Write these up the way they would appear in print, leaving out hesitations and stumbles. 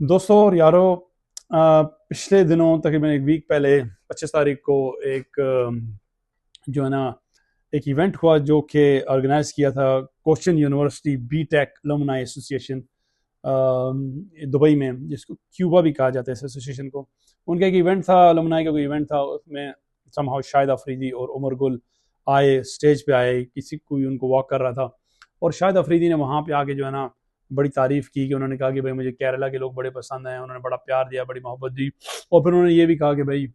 दोस्तों और यारों, पिछले दिनों तकरीबन एक वीक पहले 25 तारीख को एक जो है ना एक इवेंट हुआ जो कि ऑर्गेनाइज किया था Cochin university B tech alumni association Dubai में, जिसको क्यूबा भी कहा जाता है इस एसोसिएशन को। उनका एक इवेंट था, लुमनाई का कोई इवेंट था, उसमें समहाउ शाहिद अफरीदी और उमर गुल आए, स्टेज पे आए, किसी कोई उनको वॉक कर रहा था और शाहिद अफरीदी ने वहाँ पे आके जो है ना बड़ी तारीफ की कि उन्होंने कहा कि भाई मुझे केरला के लोग बड़े पसंद हैं, उन्होंने बड़ा प्यार दिया, बड़ी मोहब्बत दी। और फिर उन्होंने ये भी कहा कि भाई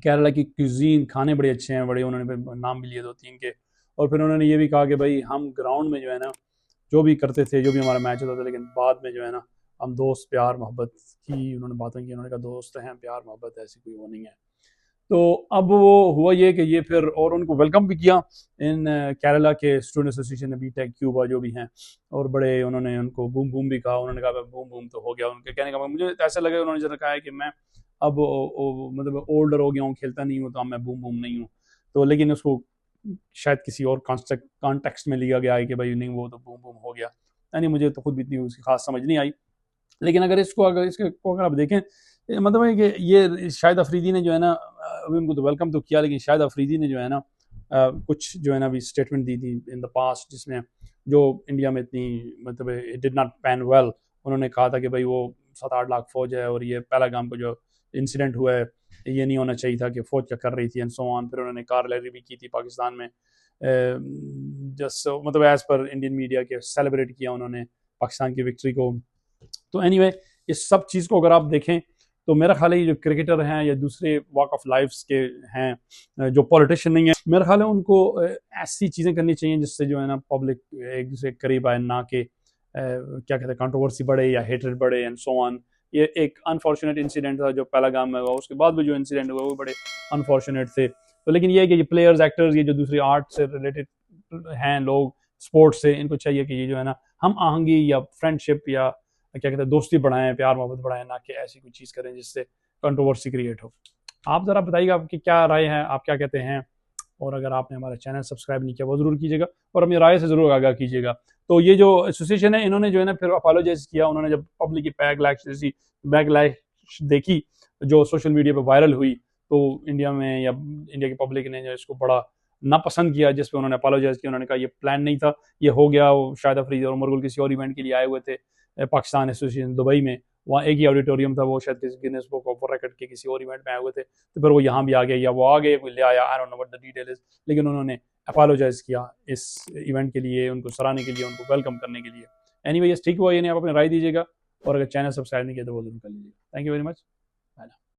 केरला की क्यूजीन खाने बड़े अच्छे हैं, बड़े उन्होंने नाम भी लिए 2-3 के। और फिर उन्होंने ये भी कहा कि भाई हम ग्राउंड में जो है ना जो भी करते थे, जो भी हमारा मैच होता था, लेकिन बाद में जो है ना हम दोस्त प्यार मोहब्बत की उन्होंने बातें की। उन्होंने कहा दोस्त हैं, प्यार मोहब्बत ऐसी कोई वो नहीं है। तो अब वो हुआ ये कि ये फिर और उनको वेलकम भी किया इन केरला के स्टूडेंट एसोसिएशन ने, बी टेक क्यूबा जो भी हैं, और बड़े उन्होंने उनको बूम बूम भी कहा। उन्होंने कहा बूम बूम तो हो गया उनके कहने का, मुझे ऐसा लगा उन्होंने जरा कहा है कि मैं अब मतलब ओल्डर हो गया हूँ, खेलता नहीं हूँ, तो अब मैं बूम बूम नहीं हूँ। तो लेकिन उसको शायद किसी और कॉन्टेक्स्ट में लिया गया है कि भाई नहीं वो तो बूम बूम हो गया। यानी मुझे तो खुद भी इतनी उसकी खास समझ नहीं आई। लेकिन अगर इसको अगर आप देखें, मतलब है कि ये शाहिद अफरीदी ने जो है ना अभी उनको तो वेलकम तो किया, लेकिन शाहिद अफरीदी ने जो है ना कुछ जो है ना अभी स्टेटमेंट दी थी इन द पास्ट, जिसमें जो इंडिया में इतनी मतलब it did not pan well. उन्होंने कहा था कि भाई वो 7-8 लाख फौज है और ये पहलगाम को जो इंसिडेंट हुआ है ये नहीं होना चाहिए था कि फौज क्या कर रही थी एंड सो ऑन। फिर उन्होंने कार रैली भी की थी पाकिस्तान में, जस्ट मतलब एज पर इंडियन मीडिया के सेलिब्रेट किया उन्होंने पाकिस्तान की विक्ट्री को। तो एनीवे इस सब चीज़ को अगर आप देखें तो मेरा ख्याल है ये जो क्रिकेटर हैं या दूसरे वॉक ऑफ लाइफ के हैं जो पॉलिटिशियन नहीं है, मेरा ख्याल है उनको ऐसी चीज़ें करनी चाहिए जिससे जो है ना पब्लिक एक दूसरे के करीब आए, ना कि क्या कहते हैं कंट्रोवर्सी बढ़े या हेटरेड बढ़े एंड सो ऑन। ये एक अनफॉर्चुनेट इंसिडेंट था जो पहलगाम में हुआ, उसके बाद भी जो इंसिडेंट हुआ वो बड़े अनफॉर्चुनेट थे। तो लेकिन ये है कि ये प्लेयर्स एक्टर्स, ये जो दूसरी आर्ट से रिलेटेड हैं लोग, स्पोर्ट्स से, इनको चाहिए कि ये जो है ना हम आहंगी या फ्रेंडशिप या क्या कहते हैं दोस्ती बढ़ाएं, प्यार मोहब्बत बढ़ाएं, ना कि ऐसी कोई चीज़ करें जिससे कंट्रोवर्सी क्रिएट हो। आप ज़रा बताइएगा आपकी क्या राय है, आप क्या कहते हैं। और अगर आपने हमारा चैनल सब्सक्राइब नहीं किया वो ज़रूर कीजिएगा और अपनी राय से ज़रूर आगाह कीजिएगा। तो ये जो एसोसिएशन है इन्होंने जो है ना फिर अपोलोजाइज किया, उन्होंने जब पब्लिक की बैकलैश देखी जो सोशल मीडिया पर वायरल हुई, तो इंडिया में या इंडिया की पब्लिक ने जो इसको बड़ा नापसंद किया, जिस पे उन्होंने अपोलोजाइज किया। उन्होंने कहा ये प्लान नहीं था, ये हो गया। वो शाहिद अफरीदी और उमर गुल किसी और इवेंट के लिए आए हुए थे पाकिस्तान एसोसिएशन दुबई में, वहाँ एक ही ऑडिटोरियम था, वो शायद किसी गिनेस बुक ऑफ रिकॉर्ड के किसी और इवेंट में आए हुए थे। तो फिर वो यहाँ भी आ गए या वो आ गए कोई ले आया, I don't know what the detail is, लेकिन उन्होंने अपोलोजाइज किया इस इवेंट के लिए, उनको सराहने के लिए, उनको वेलकम करने के लिए। एनीवे ये ठीक हुआ, ये नहीं, आप अपनी राय दीजिएगा और अगर चैनल सब्सक्राइब नहीं किया तो वो जरूर कर लीजिए। Thank you very much.